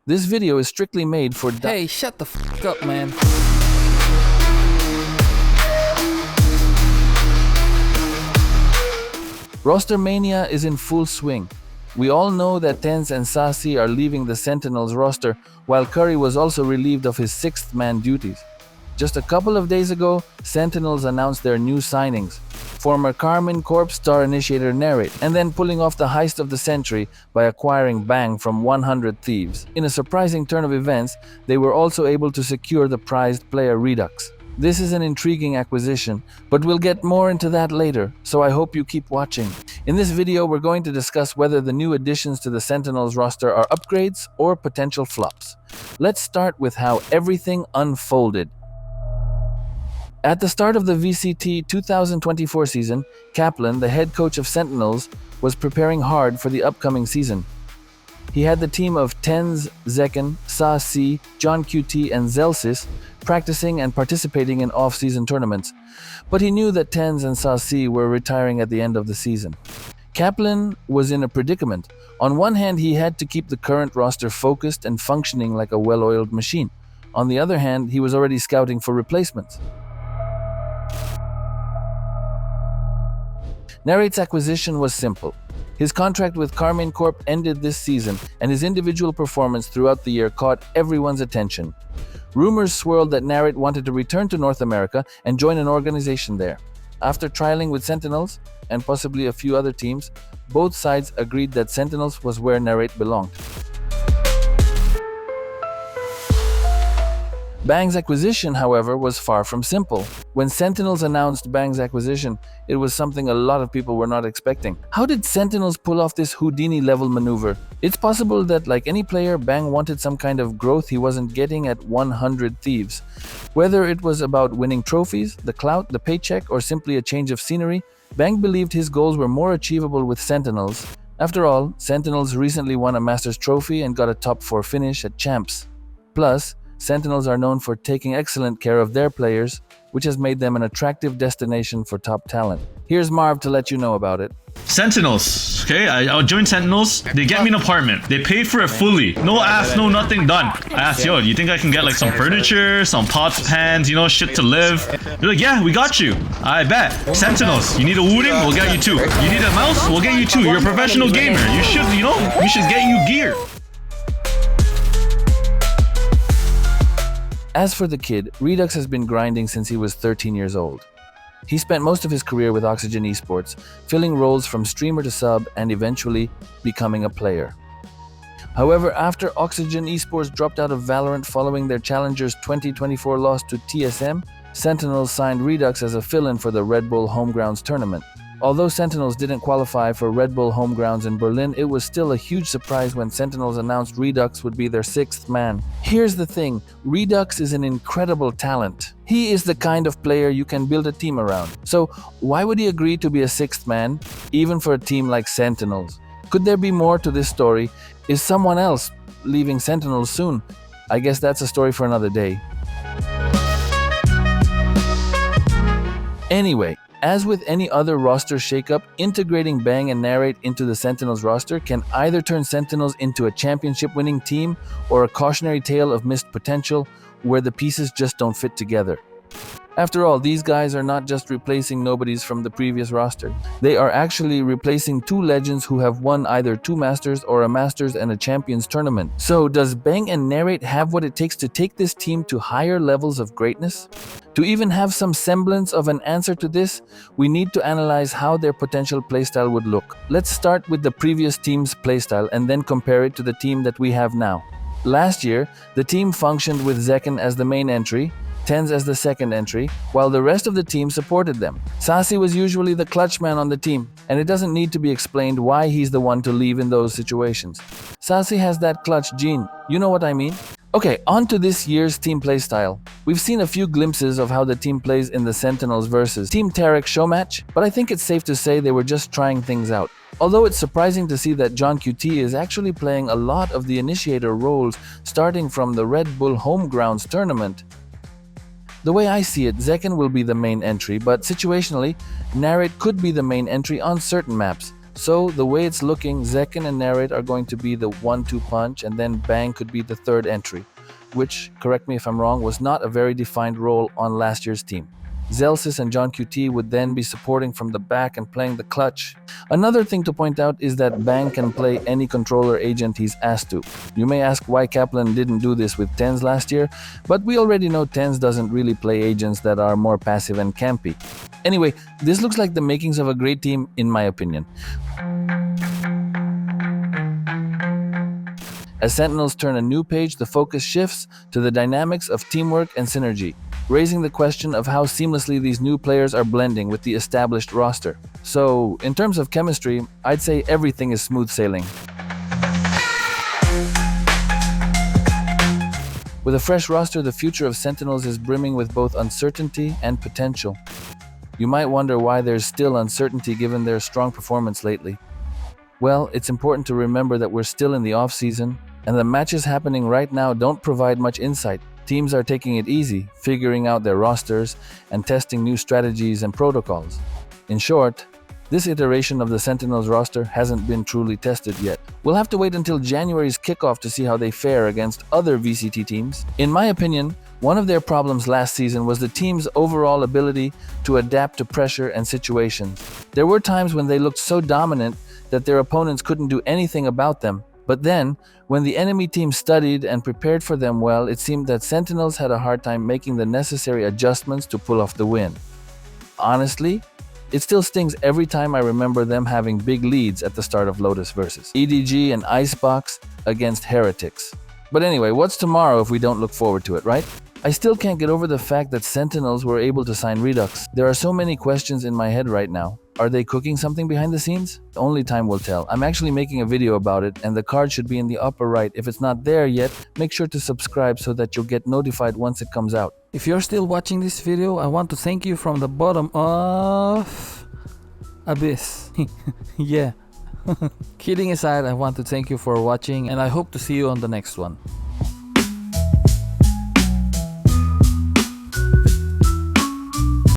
This video is strictly made for Hey, shut the f*** up, man. Rostermania is in full swing. We all know that Tens and Sassy are leaving the Sentinels roster, while Curry was also relieved of his sixth man duties. Just a couple of days ago, Sentinels announced their new signings. Former Karmine Corp star initiator Narrate, and then pulling off the heist of the century by acquiring Bang from 100 Thieves. In a surprising turn of events, they were also able to secure the prized player Redux. This is an intriguing acquisition, but we'll get more into that later, so I hope you keep watching. In this video, we're going to discuss whether the new additions to the Sentinels roster are upgrades or potential flops. Let's start with how everything unfolded. At the start of the VCT 2024 season, Kaplan, the head coach of Sentinels, was preparing hard for the upcoming season. He had the team of Tens, Zekken, Sa-C, John QT, and Zelsis practicing and participating in off-season tournaments, but he knew that Tens and Sa-C were retiring at the end of the season. Kaplan was in a predicament. On one hand, he had to keep the current roster focused and functioning like a well-oiled machine. On the other hand, he was already scouting for replacements. Narrate's acquisition was simple. His contract with Karmine Corp ended this season, and his individual performance throughout the year caught everyone's attention. Rumors swirled that Narrate wanted to return to North America and join an organization there. After trialing with Sentinels, and possibly a few other teams, both sides agreed that Sentinels was where Narrate belonged. Bang's acquisition, however, was far from simple. When Sentinels announced Bang's acquisition, it was something a lot of people were not expecting. How did Sentinels pull off this Houdini-level maneuver? It's possible that, like any player, Bang wanted some kind of growth he wasn't getting at 100 Thieves. Whether it was about winning trophies, the clout, the paycheck, or simply a change of scenery, Bang believed his goals were more achievable with Sentinels. After all, Sentinels recently won a Masters trophy and got a top 4 finish at Champs. Plus, Sentinels are known for taking excellent care of their players, which has made them an attractive destination for top talent. Here's Marv to let you know about it. Sentinels, okay? I'll join Sentinels. They get me an apartment. They paid for it fully. No ass, no nothing done. I asked, yo, do you think I can get like some furniture, some pots, pans, you know, shit to live? They're like, yeah, we got you. I bet. Sentinels, you need a wooden? We'll get you two. You need a mouse? We'll get you two. You're a professional gamer. You should, you know, we should get you gear. As for the kid, Redux has been grinding since he was 13 years old. He spent most of his career with Oxygen Esports, filling roles from streamer to sub and eventually becoming a player. However, after Oxygen Esports dropped out of Valorant following their Challengers 2024 loss to TSM, Sentinels signed Redux as a fill-in for the Red Bull Homegrounds tournament. Although Sentinels didn't qualify for Red Bull Homegrounds in Berlin, it was still a huge surprise when Sentinels announced Redux would be their sixth man. Here's the thing, Redux is an incredible talent. He is the kind of player you can build a team around. So why would he agree to be a sixth man, even for a team like Sentinels? Could there be more to this story? Is someone else leaving Sentinels soon? I guess that's a story for another day. Anyway, as with any other roster shakeup, integrating Bang and Narrate into the Sentinels roster can either turn Sentinels into a championship-winning team or a cautionary tale of missed potential where the pieces just don't fit together. After all, these guys are not just replacing nobodies from the previous roster. They are actually replacing two legends who have won either 2 Masters or a Masters and a Champions tournament. So does Bang and Narrate have what it takes to take this team to higher levels of greatness? To even have some semblance of an answer to this, we need to analyze how their potential playstyle would look. Let's start with the previous team's playstyle and then compare it to the team that we have now. Last year, the team functioned with Zekken as the main entry, Tens as the second entry, while the rest of the team supported them. Sassy was usually the clutch man on the team, and it doesn't need to be explained why he's the one to leave in those situations. Sassy has that clutch gene, you know what I mean? Okay, on to this year's team playstyle. We've seen a few glimpses of how the team plays in the Sentinels versus Team Tarek show match, but I think it's safe to say they were just trying things out. Although it's surprising to see that John QT is actually playing a lot of the initiator roles starting from the Red Bull Homegrounds tournament. The way I see it, Zekken will be the main entry, but situationally, Narrate could be the main entry on certain maps. So the way it's looking, Zekken and Narrate are going to be the 1-2 punch, and then Bang could be the third entry, which, correct me if I'm wrong, was not a very defined role on last year's team. Zelsis and John QT would then be supporting from the back and playing the clutch. Another thing to point out is that Bang can play any controller agent he's asked to. You may ask why Kaplan didn't do this with Tens last year, but we already know Tens doesn't really play agents that are more passive and campy. Anyway, this looks like the makings of a great team in my opinion. As Sentinels turn a new page, the focus shifts to the dynamics of teamwork and synergy, raising the question of how seamlessly these new players are blending with the established roster. So, in terms of chemistry, I'd say everything is smooth sailing. With a fresh roster, the future of Sentinels is brimming with both uncertainty and potential. You might wonder why there's still uncertainty given their strong performance lately. Well, it's important to remember that we're still in the off-season, and the matches happening right now don't provide much insight. Teams are taking it easy, figuring out their rosters, and testing new strategies and protocols. In short, this iteration of the Sentinels roster hasn't been truly tested yet. We'll have to wait until January's kickoff to see how they fare against other VCT teams. In my opinion, one of their problems last season was the team's overall ability to adapt to pressure and situations. There were times when they looked so dominant that their opponents couldn't do anything about them. But then, when the enemy team studied and prepared for them well, it seemed that Sentinels had a hard time making the necessary adjustments to pull off the win. Honestly, it still stings every time I remember them having big leads at the start of Lotus versus EDG and Icebox against Heretics. But anyway, what's tomorrow if we don't look forward to it, right? I still can't get over the fact that Sentinels were able to sign Redux. There are so many questions in my head right now. Are they cooking something behind the scenes? Only time will tell. I'm actually making a video about it, and the card should be in the upper right. If it's not there yet, make sure to subscribe so that you'll get notified once it comes out. If you're still watching this video, I want to thank you from the bottom of abyss. Yeah. Kidding aside, I want to thank you for watching, and I hope to see you on the next one.